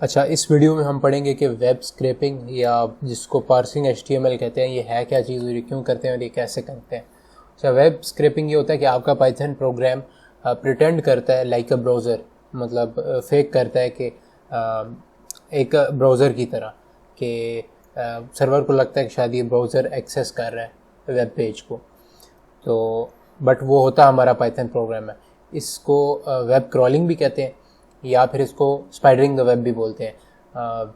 अच्छा, इस वीडियो में हम पढ़ेंगे कि वेब स्क्रैपिंग या जिसको पार्सिंग HTML कहते हैं, ये है क्या चीज़ और ये क्यों करते हैं और ये कैसे करते हैं। अच्छा, वेब स्क्रैपिंग ये होता है कि आपका पाइथन प्रोग्राम प्रिटेंड करता है लाइक अ ब्राउज़र, मतलब फेक करता है कि एक ब्राउज़र की तरह कि सर्वर को लगता है कि शायद ये ब्राउज़र एक्सेस कर रहा है वेब पेज को, तो बट वो होता हमारा पाइथन प्रोग्राम है। इसको वेब क्रॉलिंग भी कहते हैं या फिर इसको स्पाइडरिंग द वेब भी बोलते हैं।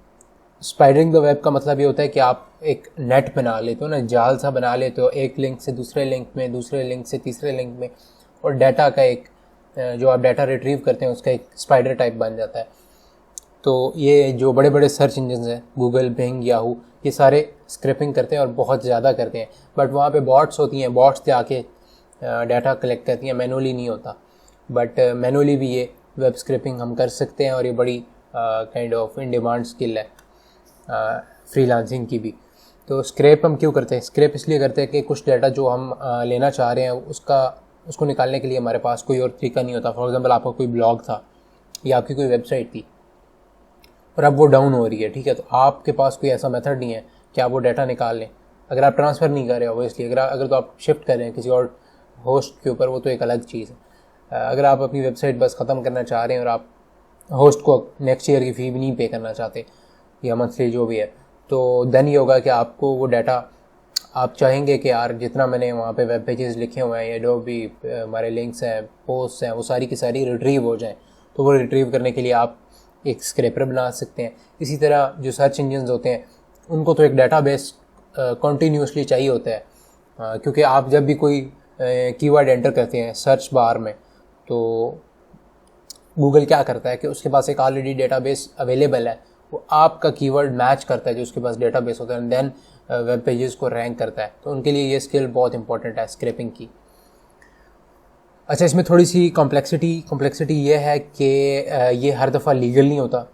स्पाइडरिंग द वेब का मतलब ये होता है कि आप एक नेट बना लेते हो ना, जाल सा बना लेते हो, एक लिंक से दूसरे लिंक में, दूसरे लिंक से तीसरे लिंक में, और डाटा का एक जो आप डाटा रिट्रीव करते हैं उसका एक स्पाइडर टाइप बन जाता है। तो ये जो बड़े बड़े सर्च इंजन हैं, गूगल, बिंग, याहू, ये सारे स्क्रैपिंग करते हैं और बहुत ज़्यादा करते हैं। बट वहाँ पे बॉट्स होती हैं, बॉट्स से आके डाटा कलेक्ट करती हैं, मैनुअली नहीं होता। बट मैनुअली भी ये वेब स्क्रैपिंग हम कर सकते हैं और ये बड़ी kind of in demand skill है फ्रीलांसिंग की भी। तो स्क्रैप हम क्यों करते हैं? स्क्रैप इसलिए करते हैं कि कुछ डाटा जो हम लेना चाह रहे हैं उसको निकालने के लिए हमारे पास कोई और तरीका नहीं होता। फॉर एग्जांपल, आपका कोई ब्लॉग था या आपकी कोई वेबसाइट थी और अब वो डाउन हो रही है, ठीक है, तो आपके पास कोई ऐसा मेथड नहीं है कि आप वो डाटा निकाल लें। अगर आप ट्रांसफ़र नहीं कर रहे हो वो इसलिए, अगर तो आप शिफ्ट कर रहे हैं किसी और होस्ट के ऊपर, वो तो एक अलग चीज़ है। अगर आप अपनी वेबसाइट बस ख़त्म करना चाह रहे हैं और आप होस्ट को नेक्स्ट ईयर की फ़ी भी नहीं पे करना चाहते या मंथली जो भी है, तो देन ये होगा कि आपको वो डाटा, आप चाहेंगे कि यार जितना मैंने वहाँ पे वेब पेजेस लिखे हुए हैं या जो भी हमारे लिंक्स हैं, पोस्ट हैं, वो सारी की सारी रिट्रीव हो जाएं। तो वो रिट्रीव करने के लिए आप एक स्क्रैपर बना सकते हैं। इसी तरह जो सर्च इंजन होते हैं उनको तो एक डाटाबेस कंटिन्यूसली चाहिए होता है, क्योंकि आप जब भी कोई कीवर्ड एंटर करते हैं सर्च बार में, तो गूगल क्या करता है कि उसके पास एक ऑलरेडी डेटाबेस अवेलेबल है, वो आपका कीवर्ड मैच करता है जो उसके पास डेटाबेस होता है, एंड देन वेब पेजेस को रैंक करता है। तो उनके लिए ये स्किल बहुत इंपॉर्टेंट है स्क्रैपिंग की। अच्छा, इसमें थोड़ी सी कॉम्प्लेक्सिटी ये है कि ये हर दफ़ा लीगल नहीं होता।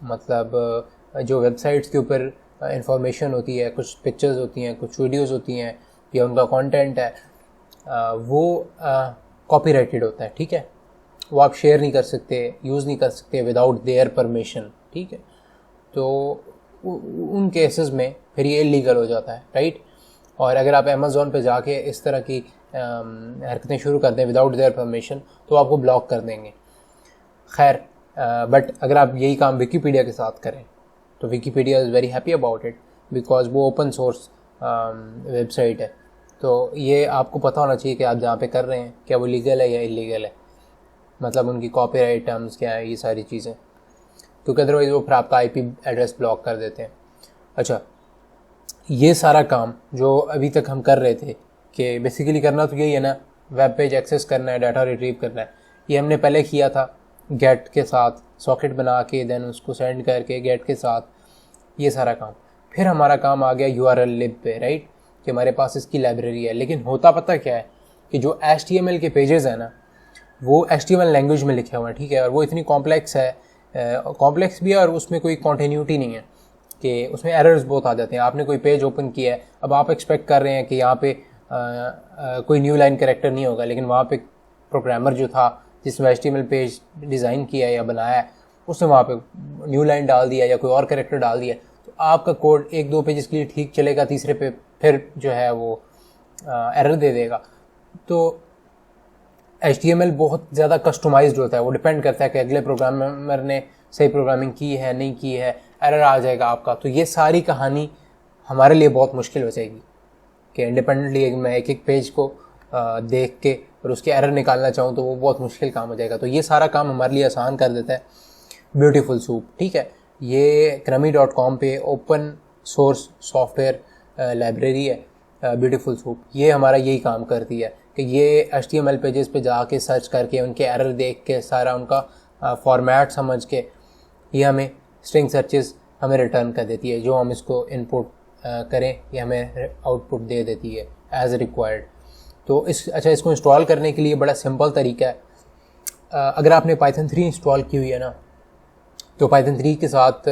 मतलब जो वेबसाइट्स के ऊपर इंफॉर्मेशन होती है, कुछ पिक्चर्स होती हैं, कुछ वीडियोज़ होती हैं या उनका कंटेंट है, वो कॉपीराइटेड होता है, ठीक है। वो आप शेयर नहीं कर सकते, यूज़ नहीं कर सकते विदाउट देयर परमिशन, ठीक है। तो उन केसेस में फिर ये इलीगल हो जाता है, राइट। और अगर आप अमेज़ॉन पे जाके इस तरह की हरकतें शुरू कर दें विदाउट देयर परमिशन, तो आपको ब्लॉक कर देंगे। खैर, बट अगर आप यही काम विकीपीडिया के साथ करें तो Wikipedia is very happy about it, because वो ओपन सोर्स वेबसाइट है। तो ये आपको पता होना चाहिए कि आप जहाँ पे कर रहे हैं क्या वो लीगल है या इलीगल है, मतलब उनकी कॉपीराइट टर्म्स क्या है, ये सारी चीज़ें, क्योंकि अदरवाइज़ वो फिर आपका IP एड्रेस ब्लॉक कर देते हैं। अच्छा, ये सारा काम जो अभी तक हम कर रहे थे कि बेसिकली करना तो यही है ना, वेब पेज एक्सेस करना है, डाटा रिट्रीव करना है, ये हमने पहले किया था गेट के साथ, सॉकेट बना के देन उसको सेंड करके गेट के साथ, ये सारा काम। फिर हमारा काम आ गया URL लिब पे, राइट, कि हमारे पास इसकी लाइब्रेरी है। लेकिन होता पता क्या है कि जो HTML के पेजेस हैं ना, वो HTML लैंग्वेज में लिखे हुए हैं, ठीक है, और वो इतनी कॉम्प्लेक्स है, कॉम्प्लेक्स भी है, और उसमें कोई कॉन्टीन्यूटी नहीं है, कि उसमें एरर्स बहुत आ जाते हैं। आपने कोई पेज ओपन किया है, अब आप एक्सपेक्ट कर रहे हैं कि यहाँ पे कोई न्यू लाइन कैरेक्टर नहीं होगा, लेकिन वहाँ पे प्रोग्रामर जो था जिसने HTML पेज डिज़ाइन किया या बनाया है, उसने वहाँ पे न्यू लाइन डाल दिया या कोई और कैरेक्टर डाल दिया, तो आपका कोड एक दो पेजेस के लिए ठीक चलेगा, तीसरे पे फिर जो है वो एरर दे देगा। तो HTML बहुत ज़्यादा कस्टमाइज्ड होता है, वो डिपेंड करता है कि अगले प्रोग्रामर ने सही प्रोग्रामिंग की है नहीं की है, एरर आ जाएगा आपका। तो ये सारी कहानी हमारे लिए बहुत मुश्किल हो जाएगी कि इंडिपेंडेंटली मैं एक एक पेज को देख के और उसके एरर निकालना चाहूँ, तो वो बहुत मुश्किल काम हो जाएगा। तो ये सारा काम हमारे लिए आसान कर देता है ब्यूटीफुल सूप, ठीक है। ये crummy.com पे ओपन सोर्स सॉफ्टवेयर लाइब्रेरी है ब्यूटीफुल सूप। ये हमारा यही काम करती है कि ये HTML पेजेस पे जाके सर्च करके उनके एरर देख के सारा उनका फॉर्मेट समझ के ये हमें स्ट्रिंग सर्चेस हमें रिटर्न कर देती है। जो हम इसको इनपुट करें ये हमें आउटपुट दे देती है एज रिक्वायर्ड। तो इसको इंस्टॉल करने के लिए बड़ा सिंपल तरीका है। अगर आपने Python 3 इंस्टॉल की हुई है ना, तो Python 3 के साथ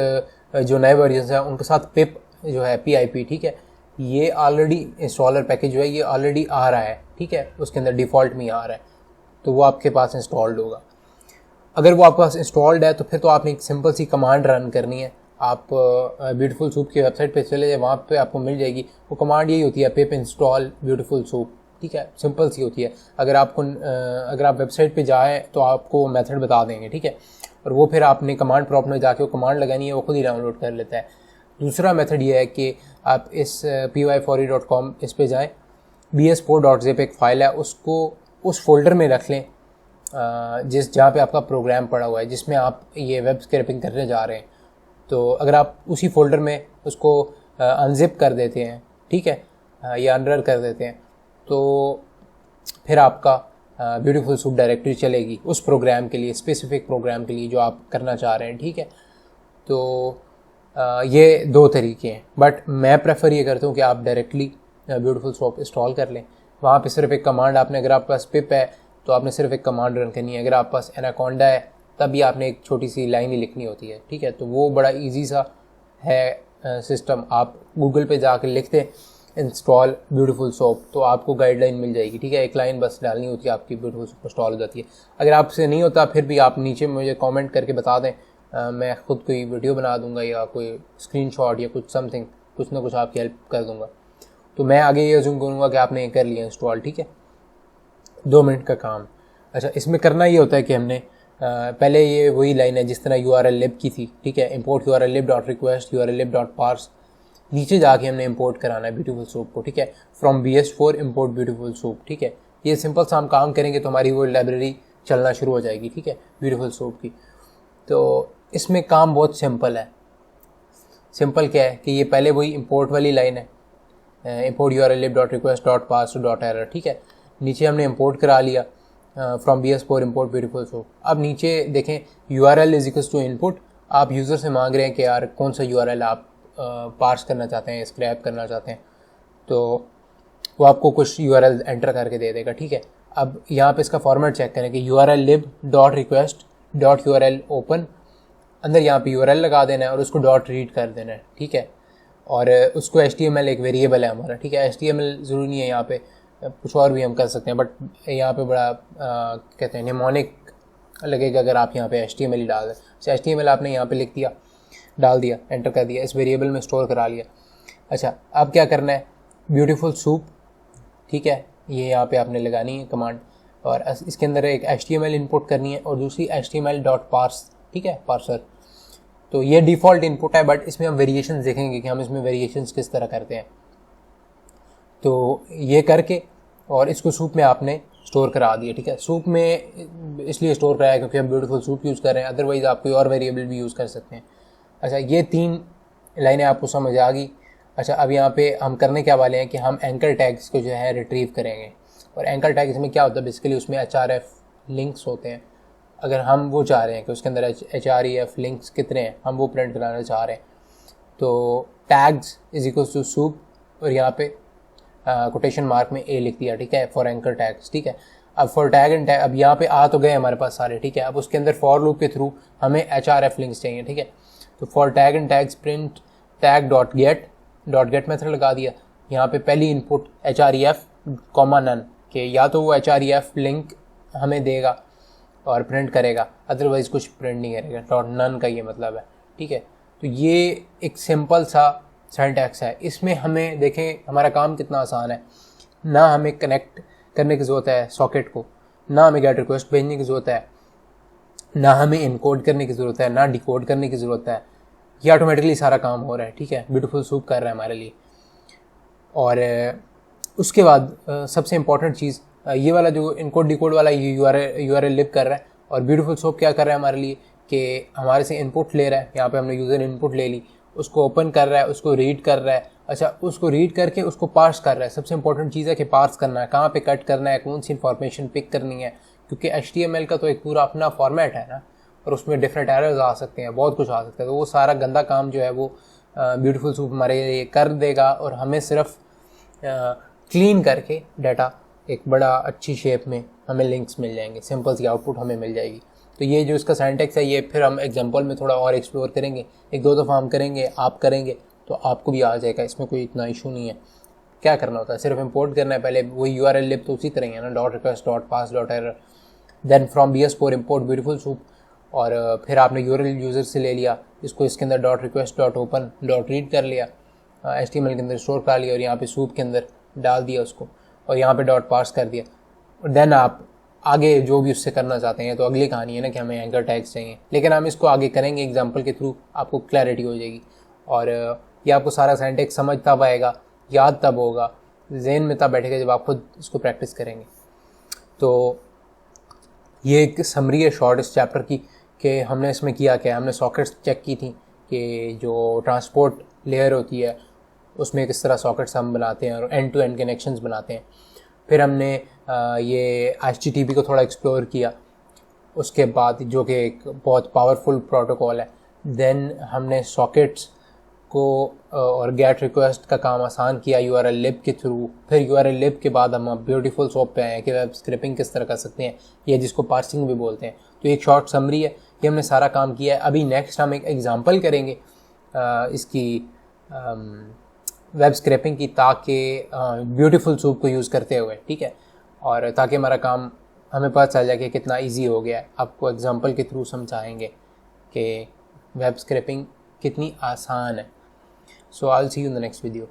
जो नए वर्जन हैं उनके साथ पिप जो है PIP, ठीक है, ये ऑलरेडी इंस्टॉलर पैकेज जो है ये ऑलरेडी आ रहा है, ठीक है, उसके अंदर डिफ़ॉल्ट में आ रहा है, तो वो आपके पास इंस्टॉल्ड होगा। अगर वो आपके पास इंस्टॉल्ड है तो फिर तो आपने एक सिंपल सी कमांड रन करनी है। आप ब्यूटीफुल सूप की वेबसाइट पे चले जाए, वहाँ पे आपको मिल जाएगी। वो कमांड यही होती है पिप इंस्टॉल ब्यूटीफुल सूप, ठीक है, सिंपल सी होती है। अगर आप वेबसाइट पे जाएँ तो आपको मेथड बता देंगे, ठीक है, और वो फिर आपने कमांड प्रॉम्प्ट में जाके वो कमांड लगानी है, वो खुद ही डाउनलोड कर लेता है। दूसरा मेथड ये है कि आप इस py4e.com इस पे जाएँ, bs4.zip एक फ़ाइल है, उसको उस फोल्डर में रख लें जहाँ पे आपका प्रोग्राम पड़ा हुआ है, जिसमें आप ये वेब स्क्रैपिंग करने जा रहे हैं। तो अगर आप उसी फोल्डर में उसको अनजिप कर देते हैं, ठीक है, या अनरर कर देते हैं, तो फिर आपका ब्यूटीफुल सूप डायरेक्टरी चलेगी उस प्रोग्राम के लिए, स्पेसिफिक प्रोग्राम के लिए जो आप करना चाह रहे हैं, ठीक है। तो ये दो तरीके हैं, बट मैं प्रेफर ये करता हूँ कि आप डायरेक्टली ब्यूटीफुल सूप इंस्टॉल कर लें। वहाँ पे सिर्फ एक कमांड आपने, अगर आपके पास पिप है तो आपने सिर्फ एक कमांड रन करनी है, अगर आपके पास एनाकोंडा है तब भी आपने एक छोटी सी लाइन ही लिखनी होती है, ठीक है। तो वो बड़ा इजी सा है सिस्टम। आप गूगल पे जाकर लिखते इंस्टॉल ब्यूटीफुल सूप तो आपको गाइडलाइन मिल जाएगी, ठीक है, एक लाइन बस डालनी होती है, आपकी ब्यूटीफुल सूप इंस्टॉल हो जाती है। अगर आपसे नहीं होता फिर भी आप नीचे मुझे कमेंट करके बता दें, मैं ख़ुद कोई वीडियो बना दूंगा या कोई स्क्रीनशॉट या कुछ समथिंग, कुछ ना कुछ आपकी हेल्प कर दूंगा। तो मैं आगे ये अज्यूम करूँगा कि आपने कर लिया इंस्टॉल, ठीक है, 2 मिनट का काम। अच्छा, इसमें करना ये होता है कि हमने पहले ये वही लाइन है जिस तरह URL lib की थी, ठीक है, import URL lib.request URL lib.parse, नीचे जाके हमने इंपोर्ट कराना है ब्यूटीफुल सूप को, ठीक है, from BS4 import beautiful soup, ठीक है। ये सिंपल सा हम काम करेंगे तो हमारी वो लाइब्रेरी चलना शुरू हो जाएगी, ठीक है, ब्यूटीफुल सूप की। तो इसमें काम बहुत सिंपल है। सिंपल क्या है कि ये पहले वही इंपोर्ट वाली लाइन है, import URL lib.request.parse.error, ठीक है, नीचे हमने इंपोर्ट करा लिया from BS4 import beautiful soup. अब नीचे देखें URL is equals to input, आप यूज़र से मांग रहे हैं कि यार कौन सा URL आप पार्स करना चाहते हैं, स्क्रैप करना चाहते हैं, तो वो आपको कुछ URL एंटर करके दे देगा, ठीक है। अब यहाँ पे इसका फॉर्मेट चेक करें कि URL lib.request.url ओपन, अंदर यहाँ पे URL लगा देना है और उसको डॉट रीड कर देना है, ठीक है, और उसको HTML एक वेरिएबल है हमारा, ठीक है। HTML ज़रूरी नहीं है, यहाँ पे कुछ और भी हम कर सकते हैं, बट यहाँ पे बड़ा कहते हैं निमोनिक लगेगा अगर आप यहाँ पे HTML ही डाल दें। तो HTML आपने यहाँ पे लिख दिया, डाल दिया, एंटर कर दिया, इस वेरिएबल में स्टोर करा लिया। अच्छा, अब क्या करना है, ब्यूटीफुल सूप, ठीक है, ये यहाँ पे आपने लगानी है कमांड, और इसके अंदर एक HTML इनपुट करनी है और दूसरी HTML.parse, ठीक है, पार्सर। तो ये डिफ़ॉल्ट इनपुट है, बट इसमें हम वेरिएशंस देखेंगे कि हम इसमें वेरिएशंस किस तरह करते हैं। तो ये करके और इसको सूप में आपने स्टोर करा दिया, ठीक है। सूप में इसलिए स्टोर कराया क्योंकि हम ब्यूटीफुल सूप यूज़ कर रहे हैं, अदरवाइज़ आप कोई और वेरिएबल भी यूज़ कर सकते हैं। अच्छा, ये 3 लाइनें आपको समझ आ गई। अच्छा, अब यहाँ पे हम करने क्या वाले हैं कि हम एंकर टैग्स को जो है रिट्रीव करेंगे, और एंकर टैग इसमें क्या होता है, बेसिकली उसमें HRF लिंक्स होते हैं। अगर हम वो चाह रहे हैं कि उसके अंदर HREF लिंक्स कितने हैं, हम वो प्रिंट कराना चाह रहे हैं, तो tags is equals to soup, और यहाँ पे कोटेशन मार्क में A लिख दिया, ठीक है, फॉर एंकर टैग्स, ठीक है। अब फॉर टैग एंड टैग, अब यहाँ पे आ तो गए हमारे पास सारे, ठीक है। अब उसके अंदर फॉर लूप के थ्रू हमें HRF लिंक्स चाहिए, ठीक है। तो for tag and tags print tag dot get method लगा दिया। यहाँ पे पहली इनपुट HREF कॉमा नन के, या तो वो HREF लिंक हमें देगा और प्रिंट करेगा, अदरवाइज कुछ प्रिंट नहीं करेगा, डॉट नन का ये मतलब है, ठीक है। तो ये एक सिंपल सा सिंटैक्स है। इसमें हमें देखें हमारा काम कितना आसान है, ना हमें कनेक्ट करने की ज़रूरत है सॉकेट को, ना हमें गेट रिक्वेस्ट भेजने की ज़रूरत है, ना हमें इनकोड करने की ज़रूरत है, ना डिकोड करने की ज़रूरत है, ये ऑटोमेटिकली सारा काम हो रहा है, ठीक है, ब्यूटीफुल सूप कर रहा है हमारे लिए। और उसके बाद सबसे इम्पॉर्टेंट चीज़ ये वाला जो इनकोड डिकोड वाला ये URL लिब कर रहा है, और ब्यूटीफुल सूप क्या कर रहा है हमारे लिए कि हमारे से इनपुट ले रहा है, यहाँ पे हमने यूज़र इनपुट ले ली, उसको ओपन कर रहा है, उसको रीड कर रहा है। अच्छा, उसको रीड करके उसको पार्स कर रहा है। सबसे इंपॉर्टेंट चीज़ है कि पार्स करना है, कहाँ पे कट करना है, कौन सी इन्फॉर्मेशन पिक करनी है, क्योंकि HTML का तो एक पूरा अपना फॉर्मेट है ना, और उसमें डिफरेंट एरर्स आ सकते हैं, बहुत कुछ आ सकता है। तो वो सारा गंदा काम जो है वो ब्यूटीफुल सूप हमारे लिए कर देगा, और हमें सिर्फ क्लीन करके डाटा एक बड़ा अच्छी शेप में हमें लिंक्स मिल जाएंगे, सिंपल सी आउटपुट हमें मिल जाएगी। तो ये जो इसका सिंटैक्स है ये फिर हम एग्जांपल में थोड़ा और एक्सप्लोर करेंगे, 1-2 दफ़ा हम करेंगे, आप करेंगे तो आपको भी आ जाएगा, इसमें कोई इतना इशू नहीं है। क्या करना होता है, सिर्फ इंपोर्ट करना है, पहले वही URL लिब तो उसी तरह ही है ना, dot request dot pass dot error, then from BS4 import beautiful soup, और फिर आपने URL यूज़र से ले लिया, इसको इसके अंदर .request.open.read कर लिया, HTML के अंदर स्टोर कर लिया और यहाँ पे सूप के अंदर डाल दिया उसको और यहाँ पे .parse कर दिया। और देन आप आगे जो भी उससे करना चाहते हैं, तो अगली कहानी है ना कि हमें एंकर टैग्स चाहिए, लेकिन हम इसको आगे करेंगे एग्जांपल के थ्रू, आपको क्लैरिटी हो जाएगी और ये आपको सारा सिंटैक्स समझ तब आएगा, याद तब होगा, जहन में तब बैठेगा जब आप खुद इसको प्रैक्टिस करेंगे। तो ये एक समरी है शॉर्ट इस चैप्टर की कि हमने इसमें किया क्या। हमने सॉकेट्स चेक की थी कि जो ट्रांसपोर्ट लेयर होती है उसमें किस तरह सॉकेट्स हम बनाते हैं और एंड टू एंड कनेक्शंस बनाते हैं। फिर हमने ये HTTP को थोड़ा एक्सप्लोर किया, उसके बाद जो कि एक बहुत पावरफुल प्रोटोकॉल है। देन हमने सॉकेट्स को और गेट रिक्वेस्ट का काम आसान किया URL lib के थ्रू। फिर URL lib के बाद हम ब्यूटीफुल सोप पे आए कि वेब स्क्रैपिंग किस तरह कर सकते हैं, ये जिसको पार्सिंग भी बोलते हैं। तो एक शॉर्ट समरी है, ये हमने सारा काम किया है। अभी नेक्स्ट हम एक एग्जांपल करेंगे इसकी वेब स्क्रैपिंग की, ताकि ब्यूटीफुल सूप को यूज़ करते हुए, ठीक है, और ताकि हमारा काम हमें पता चल जाए कि कितना इजी हो गया है। आपको एग्जांपल के थ्रू समझाएंगे कि वेब स्क्रैपिंग कितनी आसान है। So I will see you in the next video.